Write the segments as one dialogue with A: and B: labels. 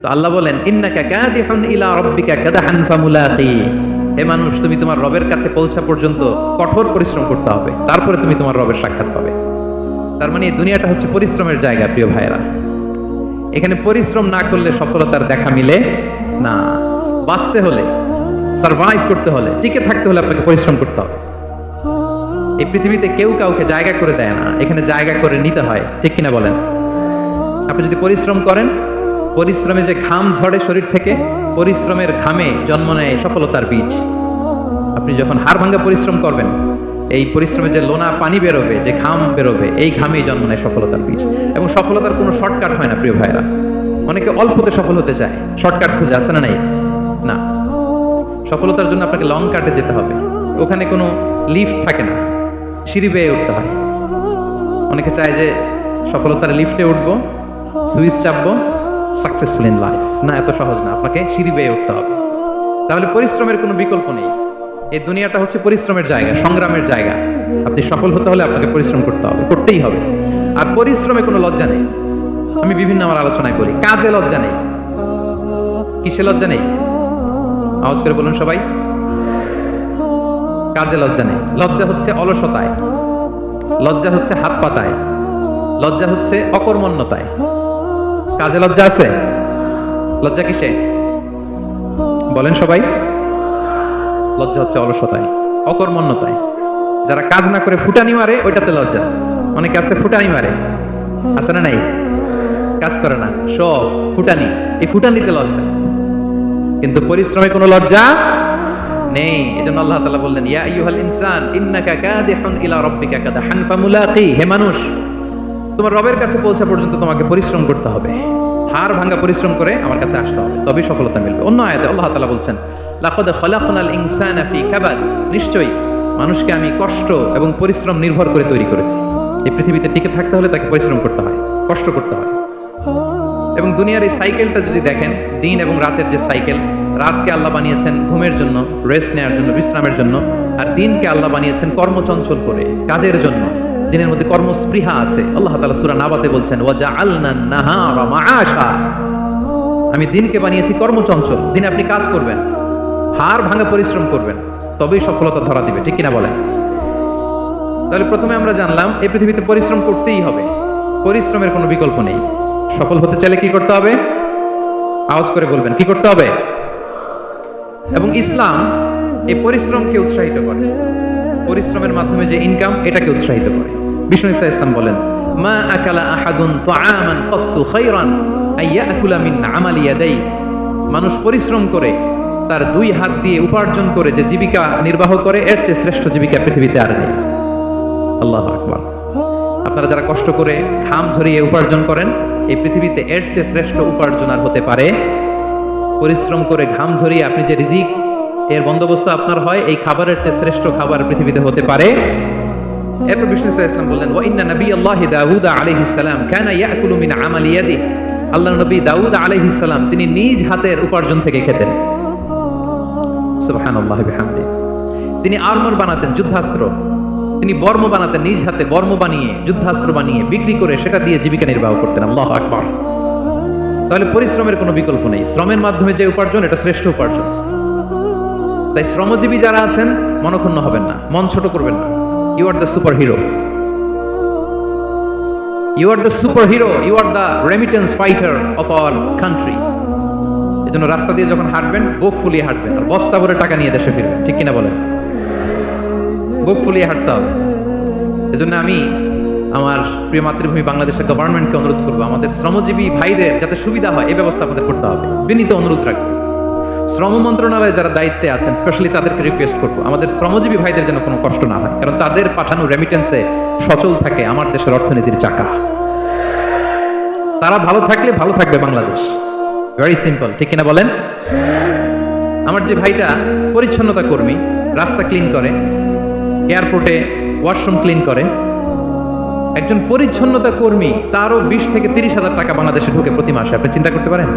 A: তো আল্লাহ বলেন ইন্নাকা কাদিহুন ইলা রাব্বিকা কাদহান ফামুলাকি। হে মানুষ, তুমি তোমার রবের কাছে পৌঁছা পর্যন্ত কঠোর পরিশ্রম করতে হবে, তারপরে তুমি তোমার রবের সাক্ষাৎ পাবে। তার মানে এই দুনিয়াটা হচ্ছে পরিশ্রমের জায়গা। প্রিয় ভাইরা, এখানে পরিশ্রম না করলে সফলতার দেখা মিলে না। বাঁচতে হলে, সারভাইভ করতে হলে, টিকে থাকতে হলে আপনাকে পরিশ্রম করতে হবে। এই পৃথিবীতে কেউ কাউকে জায়গা করে দেয় না, এখানে জায়গা করে নিতে হয়। ঠিক কিনা বলেন? আপনি যদি পরিশ্রম করেন, পরিশ্রমে যে ঘাম ঝরে শরীর থেকে, পরিশ্রমের ঘামে জন্ম নেয় সফলতার বীজ। আপনি যখন হাড় ভাঙা পরিশ্রম করবেন, এই পরিশ্রমে যে লোনা পানি বেরোবে, যে ঘাম বেরোবে, এই ঘামেই জন্ম নেয় সফলতার বীজ। এবং সফলতার কোনো শর্টকাট হয় না প্রিয় ভাইরা। অনেকে অল্পতে সফল হতে চায়, শর্টকাট খুঁজে, আছে না নাই? না, সফলতার জন্য আপনাকে লং কাটে যেতে হবে। ওখানে কোনো লিফট থাকে না, সিঁড়ি বেয়ে উঠতে হয়। অনেকে চায় যে সফলতার লিফটে উঠবো, সুইচ চাপবো, সাকসেসফুল ইন লাইফ। না, এত সহজ না, আপনাকে সিঁড়ি বেয়ে উঠতে হবে। তাহলে পরিশ্রমের কোনো বিকল্প নেই। এই দুনিয়াটা হচ্ছে পরিশ্রমের জায়গা, সংগ্রামের জায়গা। আপনি সফল হতে হলে আপনাকে পরিশ্রম করতে হবে, করতেই হবে। আর পরিশ্রমে কোনো লজ্জা নেই। আমি বিভিন্ন আমার আলোচনায় বলি, কাজে লজ্জা নেই। কিসে লজ্জা নেই? আওয়াজ করে বলুন সবাই। কাজে লজ্জা নেই। লজ্জা হচ্ছে অলসতায়, লজ্জা হচ্ছে হাত পাতায়, লজ্জা হচ্ছে অকর্মণ্যতায়। কাজে লজ্জা আছে? লজ্জা কিসে বলেন সবাই? লজ্জা হচ্ছে অলসতায়, অকর্মণ্যতায়। যারা কাজ না করে ফুটানি মারে, ওইটাতে লজ্জা। অনেকে আছে ফুটানি মারে, আছে না নাই? কাজ করে না, সব ফুটানি, এই ফুটানিতে লজ্জা। কিন্তু পরিশ্রমে কোনো লজ্জা নেই। এজন্য আল্লাহ তাআলা বললেন ইয়া আইয়ুহাল ইনসান ইন্নাকা কাদিহুন ইলা রাব্বিকা কাদহান ফামুলাকি। হে মানুষ, তোমার রবের কাছে পৌঁছা পর্যন্ত তোমাকে পরিশ্রম করতে হবে। হাড় ভাঙা পরিশ্রম করে আমার কাছে আসতে হবে, তবেই সফলতা মিলবে। অন্য আয়াতে আল্লাহ তাআলা বলছেন লাকাদ খালাকনাল ইনসানা ফি কাবাদ। নিশ্চয়ই মানুষকে আমি কষ্ট এবং পরিশ্রম নির্ভর করে তৈরি করেছি। এই পৃথিবীতে টিকে থাকতে হলে তাকে পরিশ্রম করতে হয়, কষ্ট করতে হয়। এবং দুনিয়ার এই সাইকেলটা যদি দেখেন, দিন এবং রাতের যে সাইকেল, রাতকে আল্লাহ বানিয়েছেন ঘুমের জন্য, রেস্ট নেওয়ার জন্য, বিশ্রামের জন্য। আর দিনকে আল্লাহ বানিয়েছেন কর্মচঞ্চল করে, কাজের জন্য। দিনের মধ্যে কর্মস্পৃহা আছে। আল্লাহ তাআলা সূরা নাবাতে বলছেন ওয়াজআলনান নাহারা মাআশা। আমি দিনকে বানিয়েছি কর্মচঞ্চল। দিনে আপনি কাজ করবেন, হাড় ভাঙা পরিশ্রম করবেন, তবেই সফলতা ধরা দিবে। ঠিক কিনা বলেন? তাহলে প্রথমে আমরা জানলাম এই পৃথিবীতে পরিশ্রম করতেই হবে, পরিশ্রমের কোনো বিকল্প নেই। সফল হতে চাইলে কি করতে হবে? আওয়াজ করে বলবেন, কি করতে হবে? এবং ইসলাম এই পরিশ্রমকে উৎসাহিত করে। পরিশ্রমের মাধ্যমে যে ইনকাম, এটাকে উৎসাহিত করে। বিষ্ণু ঈসা ইসলাম বলেন মা আকালা আহাদুন তাআমান কাত্তু খায়রান আইয়াকুলা মিন আমালি ইয়াদাই। মানুষ পরিশ্রম করে তার দুই হাত দিয়ে উপার্জন করে যে জীবিকা নির্বাহ করে, এর চেয়ে শ্রেষ্ঠ জীবিকা পৃথিবীতে আর নেই। আল্লাহু আকবার। আপনারা যারা কষ্ট করে ঘাম ঝরিয়ে উপার্জন করেন, এই পৃথিবীতে এর চেয়ে শ্রেষ্ঠ উপার্জন আর হতে পারে? পরিশ্রম করে ঘাম ঝরিয়ে আপনি যে রিজিক এর বন্দোবস্ত আপনার হয়, এই খাবারের চেয়ে শ্রেষ্ঠ খাবার পৃথিবীতে হতে পারে? এরপর বিষ্ণু ইসলাম বললেন ওয়া ইন্না নাবিয়াল্লাহি দাউদ আলাইহিস সালাম কানা ইয়াকুলু মিন আমালি ইয়াদি। আল্লাহর নবী দাউদ আলাইহিস সালাম তিনি নিজ হাতের উপার্জন থেকে খেতেন। সুবহানাল্লাহি বিহামদিহি। তিনি আর্মর বানাতেন, যুদ্ধাস্ত্র। তিনি বর্ম বানাতেন, নিজ হাতে বর্ম বানিয়ে, যুদ্ধাস্ত্র বানিয়ে বিক্রি করে সেটা দিয়ে জীবিকা নির্বাহ করতেন। আল্লাহু আকবার। তাহলে পরিশ্রমের কোনো বিকল্প নেই। শ্রমের মাধ্যমে যে উপার্জন, এটা শ্রেষ্ঠ উপার্জন। তাই শ্রমজীবী যারা আছেন, মনক্ষুণ্ণ হবেন না, মন ছোট করবেন না। You are the super hero, you are the super hero, you are the remittance fighter of our country. এজন্য রাস্তা দিয়ে যখন হাঁটবেন, বুক ফুলিয়ে হাঁটবেন, আর বস্তা ভরে টাকা নিয়ে দেশে ফিরবেন। ঠিক কিনা বলেন? বুক ফুলিয়ে হাঁটতে হবে। এজন্য আমি আমার প্রিয় মাতৃভূমি বাংলাদেশের গভর্নমেন্টকে অনুরোধ করবো, আমাদের শ্রমজীবী ভাইদের যাতে সুবিধা হয়, এই ব্যবস্থা আমাদের করতে হবে। বিনীত অনুরোধ রাখবো। শ্রম মন্ত্রণালয়ে যারা দায়িত্বে আছেন, স্পেশালি তাদেরকে রিকোয়েস্ট করবো, আমাদের শ্রমজীবী ভাইদের যেন কোনো কষ্ট না হয়। কারণ তাদের পাঠানো রেমিটেন্সে সচল থাকে আমার দেশের অর্থনীতির চাকা। তারা ভালো থাকলে ভালো থাকবে বাংলাদেশ। Very simple. ঠিক কিনা বলেন? আমার যে ভাইটা পরিচ্ছন্নতা কর্মী, রাস্তা ক্লিন করে, এয়ারপোর্টে ওয়াশরুম ক্লিন করে, একজন পরিচ্ছন্নতা কর্মী, তারও 20 থেকে 30 হাজার টাকা বাংলাদেশে ঢুকে প্রতি মাসে। আপনি চিন্তা করতে পারেন?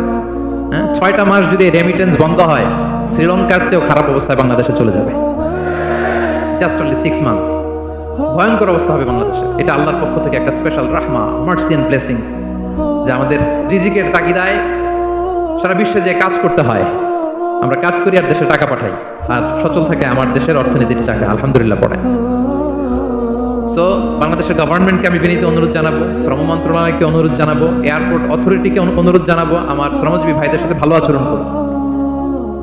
A: 6টা মাস যদি রেমিটেন্স বন্ধ হয়, শ্রীলঙ্কার চেয়েও খারাপ অবস্থায় বাংলাদেশে চলে যাবে। Just only 6 months. ভয়ঙ্কর অবস্থা হবে বাংলাদেশে। এটা আল্লাহর পক্ষ থেকে একটা স্পেশাল রাহমা, মার্সি এন্ড ব্লেসিংস, যা আমাদের রিজিকের তাগিদায় সারা বিশ্বে যে কাজ করতে হয়, আমরা কাজ করি আর দেশে টাকা পাঠাই, আর সচল থাকে আমার দেশের অর্থনীতির চাকা, আলহামদুলিল্লাহ পড়ে। সো বাংলাদেশের গভর্নমেন্টকে আমি বিনীত অনুরোধ জানাবো, শ্রম মন্ত্রণালয়কে অনুরোধ জানাবো, এয়ারপোর্ট অথরিটিকে অনুরোধ জানাবো, আমার শ্রমজীবী ভাইদের সাথে ভালো আচরণ করুন,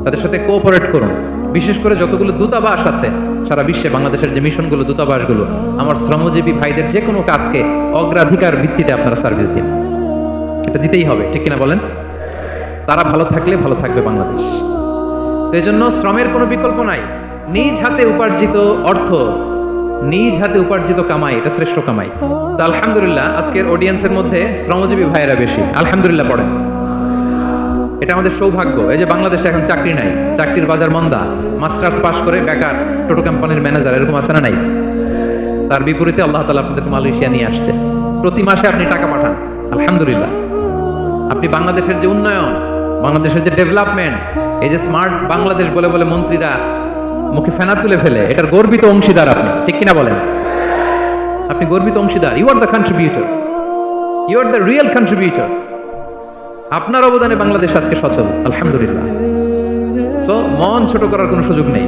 A: তাদের সাথে কোঅপারেট করুন। বিশেষ করে যতগুলো দূতাবাস আছে সারা বিশ্বে, বাংলাদেশের যে মিশনগুলো, দূতাবাসগুলো, আমার শ্রমজীবী ভাইদের যে কোনো কাজকে অগ্রাধিকার ভিত্তিতে আপনারা সার্ভিস দিন। এটা দিতেই হবে, ঠিক কিনা বলেন? তারা ভালো থাকলে ভালো থাকবে বাংলাদেশ। তো এই জন্য শ্রমের কোনো বিকল্প নাই। নিজ হাতে উপার্জিত অর্থ, নিজ হাতে উপার্জিত কামাই, এটা শ্রেষ্ঠ কামাই। তো আলহামদুলিল্লাহ আজকের অডিয়েন্সের মধ্যে শ্রমজীবী ভাইয়েরা বেশি, আলহামদুলিল্লাহ পড়েন। এটা আমাদের সৌভাগ্য। এই যে বাংলাদেশে এখন চাকরি নাই, চাকরির বাজার মন্দা, মাস্টার্স পাস করে বেকার টোটো কোম্পানির ম্যানেজার, এরকম আছে না নাই? তার বিপরীতে আল্লাহ তাআলা আপনাদের মালয়েশিয়া নিয়ে আসছে, প্রতি মাসে আপনি টাকা পাঠান, আলহামদুলিল্লাহ। আপনি বাংলাদেশের যে উন্নয়ন, বাংলাদেশের যে ডেভেলপমেন্ট, এই যে স্মার্ট বাংলাদেশ বলে বলে মন্ত্রীরা মুখে ফেনা তুলে ফেলে, এটার গর্বিত অংশীদার আপনি, ঠিক কিনা বলেন? আপনি গর্বিত অংশীদার। You are the contributor, you are the real contributor. আপনার অবদানে বাংলাদেশ আজকে সচল, আলহামদুলিল্লাহ। সো মন ছোট করার কোনো সুযোগ নেই।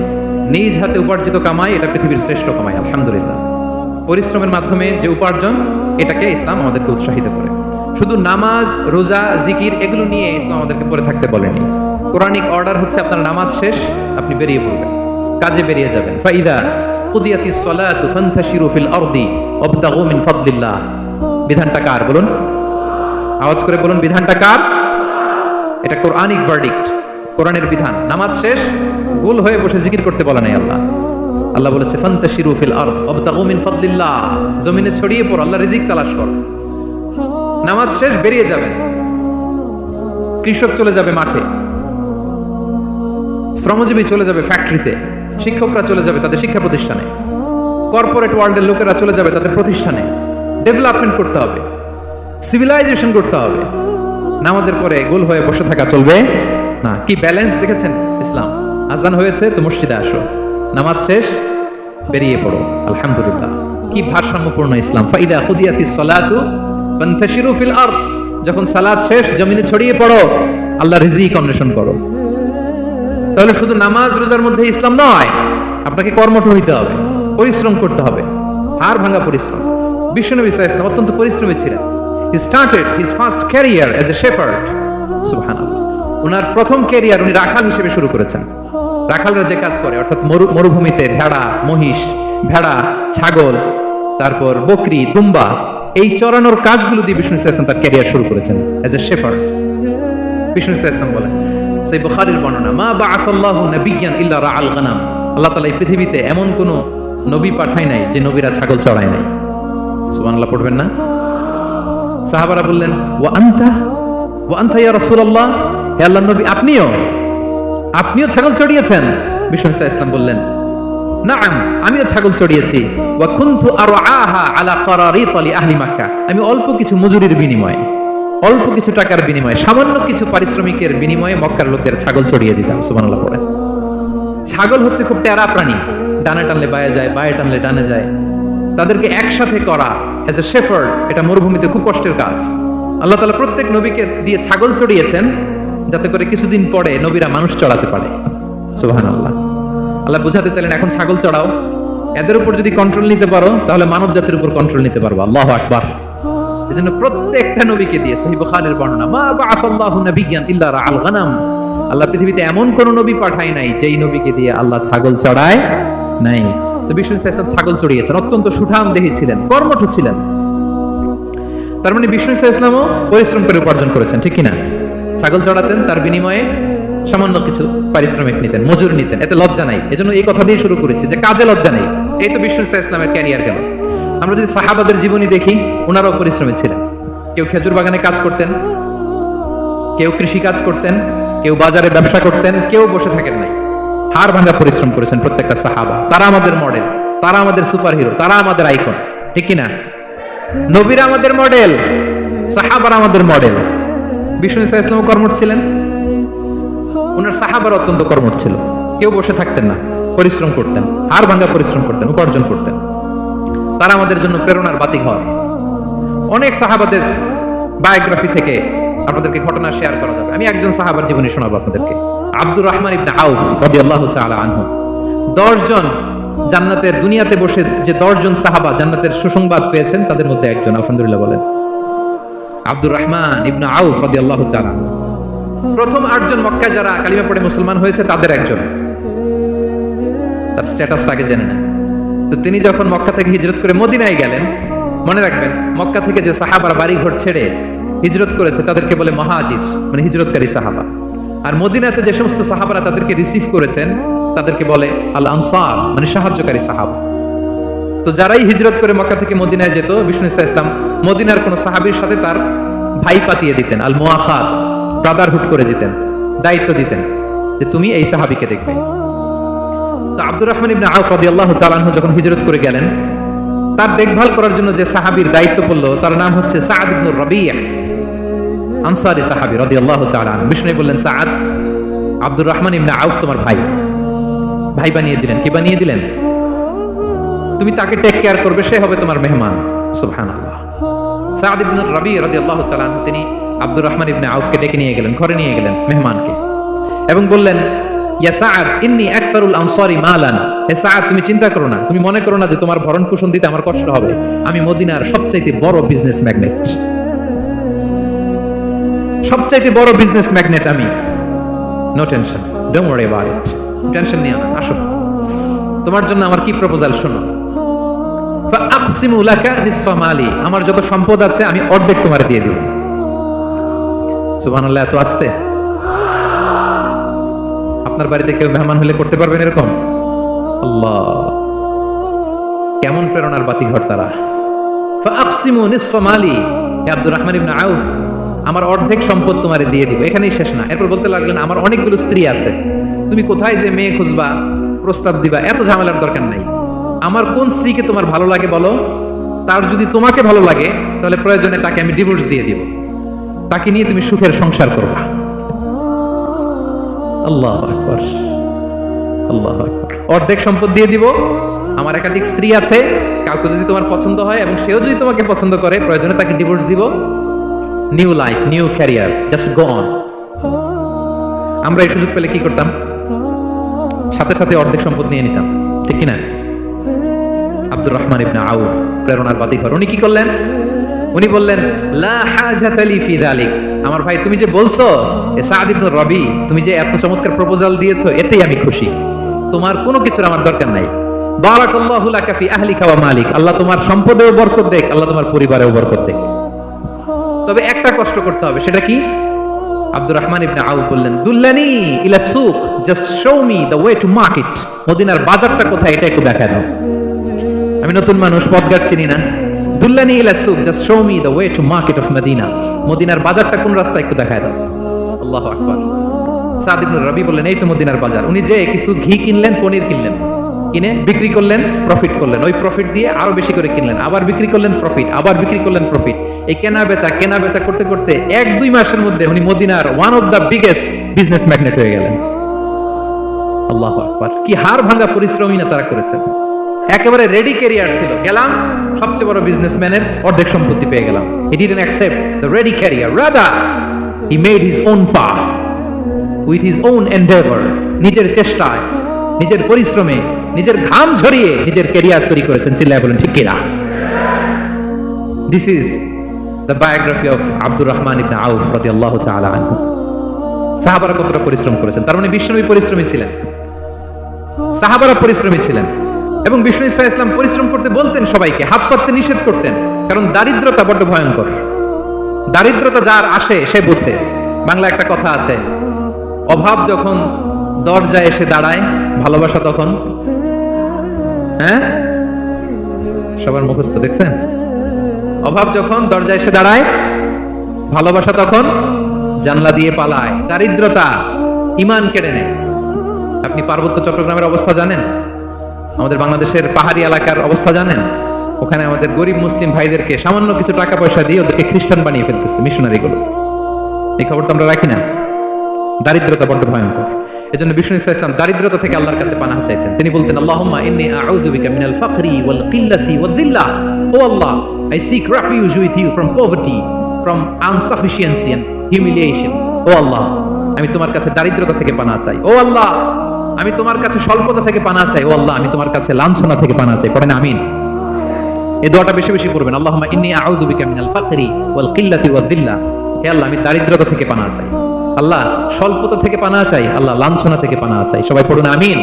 A: নিজ হাতে উপার্জিত কামাই, এটা পৃথিবীর শ্রেষ্ঠ কামাই, আলহামদুলিল্লাহ। পরিশ্রমের মাধ্যমে যে উপার্জন, এটাকে ইসলাম আমাদেরকে উৎসাহিত করে। শুধু নামাজ, রোজা, জিকির এগুলো নিয়ে ইসলাম আমাদেরকে পড়ে থাকতে বলেনি। কোরআনিক অর্ডার হচ্ছে আপনার নামাজ শেষ, আপনি বেরিয়ে পড়বেন, কাজে বেরিয়ে যাবেন। ফাইদা কুদিয়াতিস সালাতু ফান্তাশিরু ফিল আরদি ওয়াবতাগু মিন ফাদলিল্লাহ। বিধানটা কার বলুন? আওয়াজ করে বলুন, বিধানটা কার? এটা কোরআনিক ভার্ডিক্ট, কোরআনের বিধান। নামাজ শেষ, ভুল হয়ে বসে জিকির করতে বলে নাই আল্লাহ। আল্লাহ বলেছে ফান্তাশিরু ফিল আরদ ওয়াবতাগু মিন ফাদলিল্লাহ, জমিনে ছড়িয়ে পড়ো, আল্লাহর রিজিক তালাশ করো। নামাজ শেষ বেরিয়ে যাবেন, কৃষক চলে যাবে মাঠে, শ্রমজীবী চলে যাবে ফ্যাক্টরিতে, শিক্ষকরা চলে যাবে তাদের শিক্ষা প্রতিষ্ঠানে, কর্পোরেট ওয়ার্ল্ডের লোকেরা চলে যাবে তাদের প্রতিষ্ঠানে। ডেভেলপমেন্ট করতে হবে, সিভিলাইজেশন করতে হবে। নামাজের পরে গোল হয়ে বসে থাকা চলবে না। কি ব্যালেন্স দেখেছেন ইসলাম? আজান হয়েছে তো মসজিদে আসো, নামাজ শেষ বেরিয়ে পড়ো, আলহামদুলিল্লাহ। কি ভারসাম্যপূর্ণ ইসলাম। ফাইদা কুদিয়াতিস সালাতু ফান্তাশিরু ফিল আরদ, যখন সালাত শেষ জমিনে ছড়িয়ে পড়ো, আল্লাহর রিজিক অন্বেষণ করো। তাহলে শুধু নামাজ রোজার মধ্যে ইসলাম নয়, আপনাকে কর্মঠ হইতে হবে, পরিশ্রম করতে হবে, হাড় ভাঙা পরিশ্রম। বিশ্বনবী সাল্লাল্লাহু আলাইহি ওয়াসাল্লাম অত্যন্ত পরিশ্রমী ছিলেন। He started his first career as a shepherd. সুবহানাল্লাহ। ওনার প্রথম ক্যারিয়ার উনি রাখাল হিসেবে শুরু করেছেন। রাখালরা যে কাজ করে, অর্থাৎ মরুভূমিতে ভেড়া, মহিষ, ভেড়া, ছাগল, তারপর বকরি, দুম্বা, এই চরানোর কাজগুলো দিয়ে বিষ্ণু সাল্লাল্লাহু আলাইহি ওয়াসাল্লাম তার ক্যারিয়ার শুরু করেছেন এজ এ শেফার্ড। বিষ্ণু সাল্লাল্লাহু আলাইহি ওয়াসাল্লাম বলেন, সেই বুখারীর বর্ণনা, মা বাআসাল্লাহু নাবিয়্যান ইল্লা রাআল গানাম। আল্লাহ তাআলা এই পৃথিবীতে এমন কোন নবী পাঠায় নাই যে নবীরা ছাগল চড়ায় নাই। সুবহানাল্লাহ পড়বেন না? সাহাবারা বললেন, ওয়া আনতা ইয়া রাসূলুল্লাহ, হে আল্লাহর নবী আপনিও ছাগল চড়িয়েছেন? বিষ্ণু সাল্লাল্লাহু আলাইহি ওয়াসাল্লাম বললেন, নাআম, আমিও ছাগল চড়িয়েছি। ওয়া কুনতু আরআহা আলা কারারিত লি আহলি মক্কা, আমি অল্প কিছু মজুরির বিনিময়ে, অল্প কিছু টাকার বিনিময়ে, সামান্য কিছু পারিশ্রমিকের বিনিময়ে মক্কার লোকদের ছাগল চড়িয়ে দিতাম। সুবহানাল্লাহ পড়েন। ছাগল হচ্ছে খুব টেরা প্রাণী, ডানে টানলে বায়ে যায়, বায়ে টানলে ডানে যায়। তাদেরকে একসাথে করা এজ এ শেফার্ড, এটা মরুভূমিতে খুব কষ্টের কাজ। আল্লাহ তাআলা প্রত্যেক নবীকে দিয়ে ছাগল চড়িয়েছেন যাতে করে কিছুদিন পরে নবীরা মানুষ চড়াতে পারে। সুবহানাল্লাহ। আল্লাহ বুঝাতে চাইলেন, এখন ছাগল চড়াও, এদের উপর যদি কন্ট্রোল নিতে পারো তাহলে মানব জাতির উপর কন্ট্রোল নিতে পারবো। আল্লাহু আকবার। এজন্য প্রত্যেকটা নবীকে দিয়ে, সহিহ বুখারীর বর্ণনা, মা বাআসাল্লাহু নাবিয়্যান ইল্লা রাআল গানাম, আল্লাহ পৃথিবীতে এমন কোন নবী পাঠায় নাই যেই নবীকে দিয়ে আল্লাহ ছাগল চড়ায় নাই। তো বিষ্ণু সাল্লাল্লাহু আলাইহি ওয়াসাল্লাম ছাগল চড়িয়েছেন, অত্যন্ত সুঠাম দেহী ছিলেন, কর্মঠ ছিলেন। তার মানে বিষ্ণু সাল্লাল্লাহু আলাইহি ওয়াসাল্লামও পরিশ্রম করে উপার্জন করেছেন, ঠিক কিনা? ছাগল চড়াতেন, তার বিনিময়ে সামান্য কিছু পারিশ্রমিক নিতেন, মজুর নিতেন, এতে লজ্জা নাই। এজন্য এই কথা দিয়ে শুরু করেছি যে কাজে লজ্জা নেই। এই তো বিষ্ণু সাল্লাল্লাহু আলাইহি ওয়াসাল্লামের ক্যারিয়ার গেল। আমরা যদি সাহাবাদের জীবনী দেখি, ওনারাও পরিশ্রমী ছিলেন। কেউ খেজুর বাগানে কাজ করতেন, কেউ কৃষি কাজ করতেন, কেউ বাজারে ব্যবসা করতেন, কেউ বসে থাকেন নাই। হাড় ভাঙা পরিশ্রম করেছেন প্রত্যেকটা সাহাবা। তারা আমাদের মডেল, তারা আমাদের সুপার হিরো, তারা আমাদের আইকন, ঠিক কিনা? নবীরা আমাদের মডেল, সাহাবারা আমাদের মডেল। বিষ্ণু সাল্লাল্লাহু আলাইহি ওয়াসাল্লাম কর্মঠ ছিলেন, ওনার সাহাবারা অত্যন্ত কর্মঠ ছিল। কেউ বসে থাকতেন না, পরিশ্রম করতেন, হাড় ভাঙা পরিশ্রম করতেন, উপার্জন করতেন। তারা আমাদের জন্য প্রেরণার বাতিঘর। অনেক সাহাবাদের বায়োগ্রাফি থেকে আপনাদেরকে ঘটনা শেয়ার করা যাবে। আমি একজন সাহাবার জীবনী শোনাবো আপনাদেরকে। আব্দুর রহমান ইবনে আউফ রাদিয়াল্লাহু তাআলা আনহু, 10 জন জান্নাতের, দুনিয়াতে বসে যে 10 জন সাহাবা জান্নাতের সুসংবাদ পেয়েছেন তাদের মধ্যে একজন, আলহামদুলিল্লাহ বলেন। আব্দুর রহমান ইবনে আউফ রাদিয়াল্লাহু তাআলা প্রথম 8 জন মক্কায় যারা কালিমা পড়ে মুসলমান হয়েছে তাদের একজন। তার স্ট্যাটাসটাকে জেনে নেন। তো তিনি যখন মক্কা থেকে হিজরত করে মদিনায় গেলেন, মনে রাখবেন মক্কা থেকে যে সাহাবারা বাড়ি ঘর ছেড়ে হিজরত করেছে তাদেরকে বলে মুহাজির, মানে হিজরতকারী সাহাবা। আর মদিনাতে যে সমস্ত সাহাবারা তাদেরকে রিসিভ করেছেন তাদেরকে বলে আল আনসার, মানে সাহায্যকারী সাহাবা। তো যারাই হিজরত করে মক্কা থেকে মদিনায় যেত, বিষ্ণু ইসলাম মদিনার কোন সাহাবীর সাথে তার ভাই পাতিয়ে দিতেন, আল মুআখাত, ব্রাদারহুড করে দিতেন, দায়িত্ব দিতেন যে তুমি এই সাহাবীকে দেখবে। তো আব্দুর রহমান ইবনে আউফ রাদিয়াল্লাহু তাআলা আনহু যখন হিজরত করে গেলেন, তার দেখভাল করার জন্য যে সাহাবীর দায়িত্ব পড়লো তার নাম হচ্ছে সাআদ ইবনে রাবিয়া, আনসারী সাহাবী রাদিয়াল্লাহু তাআলা আনহু। বিষ্ণু বললেন, সাআদ, আব্দুর রহমান ইবনে আউফ তোমার ভাই, ভাই বানিয়ে দিলেন। কি বানিয়ে দিলেন? তুমি তাকে টেক কেয়ার করবে, সে হবে তোমার মেহমান। সুবহানাল্লাহ। সাআদ ইবনে রাবিয়া রাদিয়াল্লাহু তাআলা আনহু তিনি আব্দুর রহমান ইবনে আউফকে ডেকে নিয়ে গেলেন, ঘরে নিয়ে গেলেন মেহমানকে, এবং বললেন, ইয়া সাআদ ইন্নী আকসারুল আনসারি মালান। হে সাআদ, তুমি চিন্তা করো না, তুমি মনে করো না যে তোমার ভরণ পোষণ দিতে আমার কষ্ট হবে। আমি মদিনার সবচাইতে বড় বিজনেস ম্যাগনেট, সবচাইতে বড় বিজনেস ম্যাগনেট আমি। No tension, don't worry about it. Tension নিও না, আসো তোমার জন্য আমার কি প্রপোজাল শোনো। ফাআকসিমু লাকা নিসফা মালি, আমার যত সম্পদ আছে আমি অর্ধেক তোমারে দিয়ে দেব। সুবহানাল্লাহ। এত আস্তে আপনার বাড়িতে কেউ মেহমান হলে করতে পারবেন এরকম? আল্লাহ, কেমন প্রেরণার বাতিঘর তারা। ফাআকসিমু নিসফা মালি, হে আব্দুর রহমান ইবনে আউফ, আমার অর্ধেক সম্পদ তোমারে দিয়ে দিব। এখানেই শেষ না, এরপর বলতে লাগলেন, আমার অনেকগুলো স্ত্রী আছে, তুমি কোথায় যে মেয়ে খুঁজবা, প্রস্তাব দিবা, এত ঝামেলার দরকার নাই। আমার কোন স্ত্রীকে তোমার ভালো লাগে বলো, তার যদি তোমাকে ভালো লাগে তাহলে প্রয়োজনে তাকে আমি ডিভোর্স দিয়ে দিব, তাকে নিয়ে তুমি সুখের সংসার করবা। আল্লাহু আকবার, আল্লাহু আকবার। অর্ধেক সম্পদ দিয়ে দিব, আমার একাধিক স্ত্রী আছে, কাউকে যদি তোমার পছন্দ হয় এবং সেও যদি তোমাকে পছন্দ করে প্রয়োজনে তাকে ডিভোর্স দিব। New life, new career, just go on. আমরা এই সুযোগ পেলে কি করতাম? সাথে সাথে অর্ধেক সম্পদ নিয়ে নিতাম, ঠিক কিনা? আব্দুর রহমান ইবনে আউফ প্রেরণার বাতিঘর। উনি কি করলেন? উনি বললেন, লা হাজাতা লি ফি যালিক, আমার ভাই তুমি যে বলছো, এ সাআদ ইবনে রাবি, তুমি যে এত চমৎকার প্রপোজাল দিয়েছো, এতেই আমি খুশি, তোমার কোনো কিছুর আমার দরকার নাই। বারাকাল্লাহু লাকা ফি আহলিকা ওয়া মালিক, আল্লাহ তোমার সম্পদেও বরকত দেখ, আল্লাহ তোমার পরিবারেও বরকত দেখ। তবে একটা কষ্ট করতে হবে, সেটা কি? আব্দুর রহমান ইবনে আউফ বললেন, দুল্লানি ইলা সুক, just show me the way to market. মদিনার বাজারটা কোথায় এটা একটু দেখায় দাও। আমি নতুন মানুষ, পথঘাট চিনি না। দুল্লানি ইলা সুক, just show me the way to market of Medina. মদিনার বাজারটা কোন রাস্তা একটু দেখায় দাও। আল্লাহু আকবার। সাদ ইবনে রাবি বললেন, এই তো মদিনার বাজার। উনি যে কিছু ঘি কিনলেন, পনির কিনলেন, কিনে বিক্রি করলেন, প্রফিট করলেন। ওই প্রফিট দিয়ে আরো বেশি করে কিনলেন, আবার বিক্রি করলেন, প্রফিট, আবার বিক্রি করলেন, প্রফিট। এই কেনা বেচা করতে করতে 1-2 মাসের মধ্যে উনি মদিনার one of the biggest business magnate হয়ে গেলেন। আল্লাহু আকবার। কি হাড় ভাঙা পরিশ্রমই না তারা করেছেন। একেবারে রেডি ক্যারিয়ার ছিল, গেলাম সবচেয়ে বড় বিজনেসম্যানের অর্ধেক সম্পত্তি পেয়ে গেলাম। He didn't accept the ready career, rather he made his own path with his own endeavor. নিজের চেষ্টায়, নিজের পরিশ্রমে, নিজের ঘাম ঝরিয়ে নিজের ক্যারিয়ার তৈরি করেছেন। চিল্লায় বলেন ঠিক কিনা? This is the biography of Abdur Rahman ইবনে আউফ রাদিয়াল্লাহু তাআলা আনহু। সাহাবারা কতটা পরিশ্রম করেছেন, তার মানে বিশ্বনবী পরিশ্রমী ছিলেন, সাহাবারা পরিশ্রমী ছিলেন। এবং বিষ্ণু ইসলাম পরিশ্রম করতে বলতেন সবাইকে, হাত পাততে নিষেধ করতেন, কারণ দারিদ্রতা বড্ড ভয়ঙ্কর। দারিদ্রতা যার আসে সে বোঝে। বাংলা একটা কথা আছে, অভাব যখন দরজায় এসে দাঁড়ায়, ভালোবাসা তখন, হ্যাঁ সবার মুখস্থ, দেখছেন? অভাব যখন দরজায় এসে দাঁড়ায়, ভালোবাসা তখন জানলা দিয়ে পালায়। দারিদ্রতা ঈমান কেড়ে নেয়। আপনি পার্বত্য চট্টগ্রামের অবস্থা জানেন? আমাদের বাংলাদেশের পাহাড়ি এলাকার অবস্থা জানেন? ওখানে আমাদের গরিব মুসলিম ভাইদেরকে সামান্য কিছু টাকা পয়সা দিয়ে ওদেরকে খ্রিস্টান বানিয়ে ফেলতেছে মিশনারি গুলো। এই খবর তো আমরা রাখি না। দারিদ্রতা বড্ড ভয়ঙ্কর। এজন্য বিষ্ণু ইসলাম দারিদ্রতা থেকে আল্লাহর কাছে পানাহ চাইতেন। তিনি বলতেন, আল্লাহুম্মা ইন্নী আউযু বিকা মিনাল ফাকরি ওয়াল কিল্লাতি ওয়াদ দিল্লাহ। ও আল্লাহ, I seek refuge with you from poverty, from insufficiency and humiliation. ও আল্লাহ, আমি তোমার কাছে দারিদ্রতা থেকে পানা চাই। ও আল্লাহ, আমি তোমার কাছে স্বল্পতা থেকে পানা চাই। ও আল্লাহ, আমি তোমার কাছে লাঞ্ছনা থেকে পানা চাই। পড়েন আমিন। এই দোয়াটা বেশি বেশি করবেন। আল্লাহুম্মা ইন্নী আউযু বিকা মিনাল ফাকরি ওয়াল কিল্লাতি ওয়াদ দিল্লা। হে আল্লাহ, আমি দারিদ্রতা থেকে পানা চাই। আল্লাহ, স্বল্পতা থেকে পানা চাই। আল্লাহ, লাঞ্ছনা থেকে পানা চাই। সবাই পড়ুন আমিন।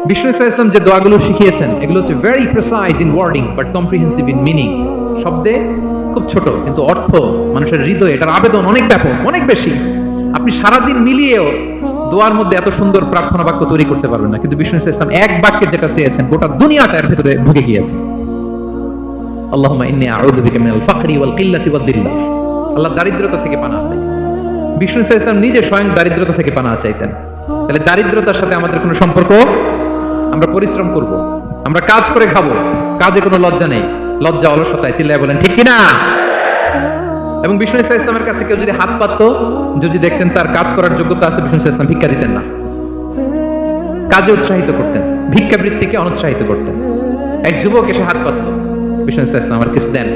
A: বিষ্ণু সাল্লাল্লাহু আলাইহি ওয়াসাল্লাম যে দোয়াগুলো শিখিয়েছেন, এগুলো হচ্ছে very precise in wording but comprehensive in meaning. শব্দে খুব ছোট, কিন্তু অর্থ মানুষের হৃদয়ে এটার আবেদন অনেক ব্যাপক, অনেক বেশি। আপনি সারাদিন মিলিয়েও দোয়ার মধ্যে এত সুন্দর প্রার্থনা বাক্য তৈরি করতে পারবেন না, কিন্তু বিষ্ণু সাল্লাল্লাহু আলাইহি ওয়াসাল্লাম এক বাক্যে যেটা চেয়েছেন গোটা দুনিয়াটা এর ভিতরে ঢুকে গিয়েছে। আল্লাহুম্মা ইন্নী আউযু বিকা মিনাল ফাকরি ওয়াল কিল্লাতি ওয়াদ দিল্লা। আল্লাহ, দারিদ্রতা থেকে পানা চাই। বিষ্ণু সাল্লাল্লাহু আলাইহি ওয়াসাল্লাম নিজে স্বয়ং দারিদ্রতা থেকে পানা চাইতেন। তাহলে দারিদ্রতার সাথে আমাদের কোনো সম্পর্ক? আমরা পরিশ্রম করব, আমরা কাজ করে খাবো, কাজে কোনো লজ্জা নেই। লজ্জা অলসতায়, চিল্লায় বলেন ঠিক কিনা? এবং বিষ্ণু ইসলামের কাছে কেউ যদি হাত পাততো, যদি দেখতেন তার কাজ করার যোগ্যতা আছে, বিষ্ণু ইসলাম ভিক্ষা দিতেন না, কাজে উৎসাহিত করতেন, ভিক্ষাবৃত্তিকে অনুৎসাহিত করতেন। এক যুবক এসে হাত পাতলো, বিষ্ণু ইসলাম আমার কিছু দেন।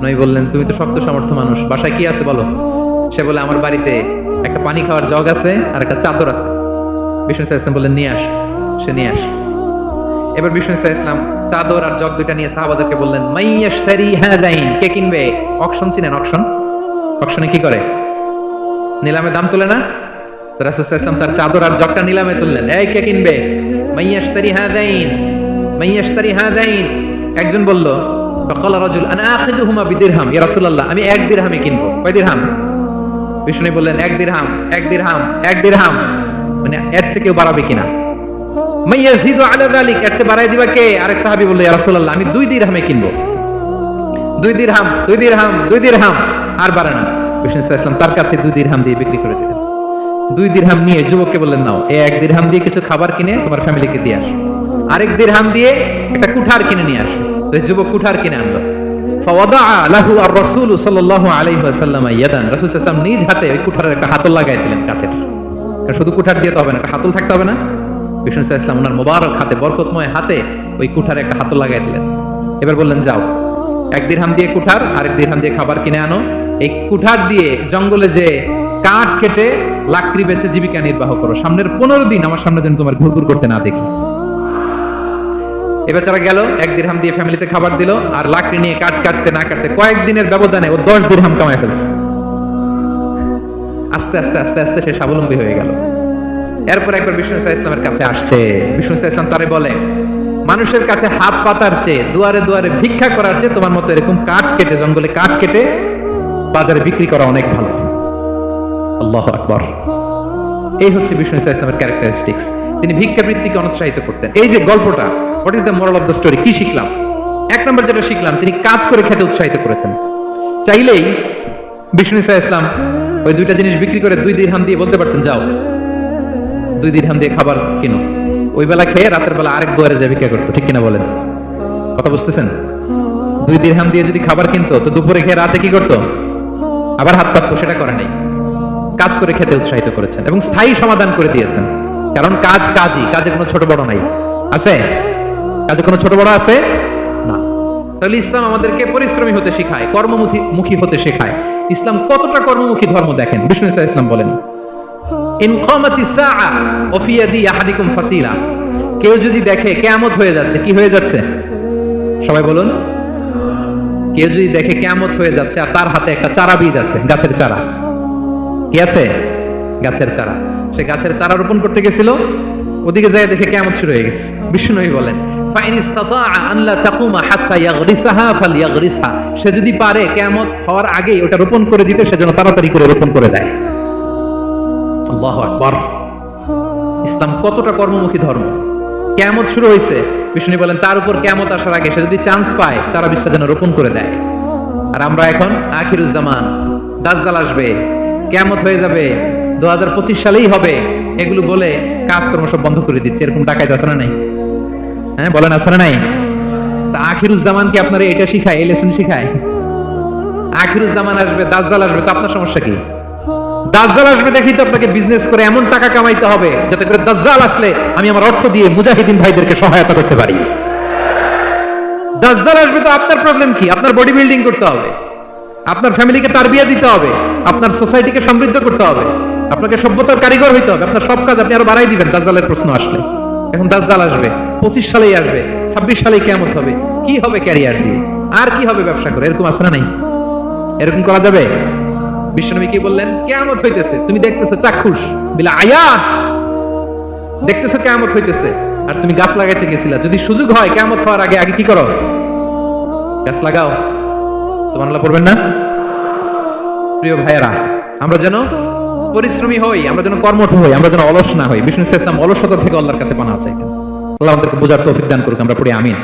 A: নই বললেন, তুমি তো শক্ত সামর্থ্য মানুষ, বাসায় কি আছে বলো? সে বলে, আমার বাড়িতে একটা পানি খাওয়ার জগ আছে আর একটা চাদর আছে। বিষ্ণু ইসলাম বললেন, নিয়ে আস। সে নিয়ে আস। এবার বিষ্ণু ইসলাম চাদর আর জগ দুইটা নিয়ে সাহাবাদেরকে বললেন, মাইয়াশতারি হাদাইন, কে কিনবে? অকশন চিনেন? অকশন, অকশনে কি করে? নিলামে দাম তোলে না? রাসূল সাল্লাল্লাহু আলাইহি ওয়াসাল্লাম তার চাদর আর জগটা নিলামে তুললেন। এই কে কিনবে? মাইয়াশতারি হাদাইন, মাইয়াশতারি হাদাইন। একজন বলল, ফাকালা রাজুল আনা আখিযুহুমা বিদিরহাম, ইয়া রাসূলুল্লাহ, আমি 1 দিরহামে কিনবো। কয় দিরহাম? বিষ্ণু বললেন, 1 দিরহাম, 1 দিরহাম, 1 দিরহাম। মানে এর চেয়ে কেউ বাড়াবে কিনা? মাইয়াজিদু আলা যালিক, এর চেয়ে বাড়াই দিবা কে? আরেক সাহাবী বলল, ইয়া রাসূলুল্লাহ, আমি 2 দিরহামে কিনবো। 2 দিরহাম, 2 দিরহাম, 2 দিরহাম। আর বাড়ে না। বিষ্ণু সাল্লাল্লাহু আলাইহি ওয়াসাল্লাম তার কাছে 2 দিরহাম দিয়ে বিক্রি করে দিলেন। 2 দিরহাম নিয়ে যুবককে বললেন, নাও, এই 1 দিরহাম দিয়ে কিছু খাবার কিনে তোমার ফ্যামিলিকে দিয়ে আসো। আরেক দিরহাম দিয়ে একটা কুঠার কিনে নিয়ে আসো। তো যুবক কুঠার কিনে আনলো। ফাওয়াদাআ লাহু আর-রাসূল সাল্লাল্লাহু আলাইহি ওয়াসাল্লাম ইয়াদান, রাসূল সাল্লাল্লাহু আলাইহি ওয়াসাল্লাম নিজ হাতে ওই কুঠারের একটা হাতল লাগাই দিলেন কাঠের। কারণ শুধু কুঠার দিয়ে তো হবে না, একটা হাতল থাকতে হবে না? বিষ্ণু সাল্লাল্লাহু আলাইহি ওয়াসাল্লাম ওনার মোবারক হাতে, বরকতময় হাতে ওই কুঠারে একটা হাতল লাগাই দিলেন। এবার বললেন, যাও, 1 দিরহাম দিয়ে কুঠার, আরেক দিরহাম দিয়ে খাবার কিনে আনো। এই কুঠার দিয়ে জঙ্গলে যে কাঠ কেটে লাকড়ি বেচে জীবিকা নির্বাহ করো। সামনের 15 দিন আমার সামনে যেন তোমার ঘুরঘুর করতে না দেখি। এ বেচারা গেল, 1 দিরহাম দিয়ে ফ্যামিলিতে খাবার দিল, আর লাকড়ি নিয়ে কাঠ কাটতে না কাটতে কয়েকদিনের ব্যবধানে ও 10 দিরহাম কামাই ফেলছে। আস্তে আস্তে আস্তে আস্তে সে স্বাবলম্বী হয়ে গেল। এরপর একবার বিষ্ণু ইসলামের কাছে আসছে। বিষ্ণু ইসলাম তারে বলে, মানুষের কাছে হাত পাতার চেয়ে, দুয়ারে দুয়ারে ভিক্ষা করার চেয়ে তোমার মতো এরকম কাঠ কেটে, জঙ্গলে কাঠ কেটে বাজারে বিক্রি করা অনেক ভালো। আল্লাহু আকবার। এই হচ্ছে বিষ্ণু ইসলামের ক্যারেক্টারিস্টিক্স। তিনি ভিক্ষাবৃত্তিকে অনুৎসাহিত করতেন। এই যে গল্পটা, what is the moral of the story? কি শিখলাম? 1 নম্বর যেটা শিখলাম, তিনি কাজ করে খেতে উৎসাহিত করেছেন। চাইলেই বিষ্ণু ইসলাম ওই 2টা জিনিস বিক্রি করে 2 দিরহাম দিয়ে বলতে পারতেন, যাও 2 দিরহাম দিয়ে খাবার কিনো। ওই বেলা খেয়ে রাতের বেলা আরেক দুয়ারে যা ভিক্ষা করতো। ঠিক কিনা বলেন? কথা বুঝতেছেন? 2 দিরহাম দিয়ে যদি খাবার কিনতো, তো দুপুরে খেয়ে রাতে কি করতো? আবার হাত পাততো। সেটা করে নাই। কাজ করে খেতে উৎসাহিত করেছেন এবং স্থায়ী সমাধান করে দিয়েছেন। কারণ কাজ কাজই, কাজে কোনো ছোট বড় নাই। আছে? কাজে কোনো ছোট বড় আছে না। তাহলে ইসলাম আমাদেরকে পরিশ্রমী হতে শেখায়, কর্মমুখী হতে শেখায়। ইসলাম কতটা কর্মমুখী ধর্ম দেখেন। বিষ্ণু ইসলাম বলেন, ইন কামাতিস সাআ ওয়া ফি ইয়াদি আহাদিকুম ফাসিলা, কেউ যদি দেখে কিয়ামত হয়ে যাচ্ছে, কি হয়ে যাচ্ছে? সবাই বলুন। কেউ যদি দেখে কিয়ামত হয়ে যাচ্ছে আর তার হাতে একটা চারা বীজ আছে, গাছের চারা। কি আছে? গাছের চারা। সে গাছের চারা রোপণ করতে গেছিল, ওদিকে যায় দেখে কিয়ামত শুরু হয়ে গেছে। বিষ্ণু নবী বলেন, ফাইন ইসতাতাআ আন লা তাকুমা হাত্তা ইয়াগরিসাহা ফালইয়াগরিসহা, সে যদি পারে কিয়ামত হওয়ার আগেই ওটা রোপণ করে দিতে, সেজন্য তাড়াতাড়ি করে রোপণ করে দেয়। আল্লাহু আকবার। ইসলাম কতটা কর্মমুখী ধর্ম। কিয়ামত শুরু হয়েছে, বিষ্ণু বলেন তার উপর কিয়ামত আসার আগে সে যদি চান্স পায়, চারা বীজটা যেন রোপণ করে দেয়। আর আমরা এখন আখিরুজ জামান, দাজ্জাল আসবে, কিয়ামত হয়ে যাবে, 2025 সালেই হবে, এগুলো বলে কাজকর্ম সব বন্ধ করে দিচ্ছে। এরকম ডাকাইত আছে না নাই? হ্যাঁ বলেন, আছে না নাই? তা আখিরুজ জামান কি আপনারা এটা শিখায়, এই লেসন শিখায়? আখিরুজ জামান আসবে, দাজ্জাল আসবে, তো আপনার সমস্যা কি? দাজ্জাল আসবে দেখি তো আপনাকে বিজনেস করে এমন টাকা কামাইতে হবে যাতে করে দাজ্জাল আসলে আমি আমার অর্থ দিয়ে মুজাহিদিন ভাইদেরকে সহায়তা করতে পারি। দাজ্জাল আসবে তো আপনার প্রবলেম কি? আপনার বডি বিল্ডিং করতে হবে। আপনার ফ্যামিলিকে তারবিয়া দিতে হবে, আপনার সোসাইটিকে সমৃদ্ধ করতে হবে, আপনাকে সভ্যতার কারিগর হইতে হবে। আপনার সব কাজ আপনি আরো বাড়াই দিবেন দাজ্জালের প্রশ্ন আসলে। এখন দাজ্জাল আসবে, 25 সালেই আসবে, 26 সালেই কিয়ামত হবে। কি হবে ক্যারিয়ার দিয়ে, আর কি হবে ব্যবসা করে? এরকম আছে না নাই? এরকম করা যাবে? বিশ্বনবী কি বললেন? কিয়ামত হইতেছে, তুমি দেখতেছো চাক্ষুষ বিলা আয়াত, দেখতেছো কিয়ামত হইতেছে, আর তুমি গাছ লাগাইতে গেছিলা। যদি সুযোগ হয় কিয়ামত হওয়ার আগে আগে কি করো? গাছ লাগাও। সুবহানাল্লাহ পড়বেন না? প্রিয় ভাইয়েরা, আমরা যেন পরিশ্রমী হই, আমরা যেন কর্মঠ হই, আমরা যেন অলস না হই। বিষ্ণু ইসলাম অলসতা থেকে আল্লাহর কাছে পানাহ চাইতেন। আল্লাহ আমাদেরকে বোঝার তৌফিক দান করুক। আমরা পড়ি আমিন।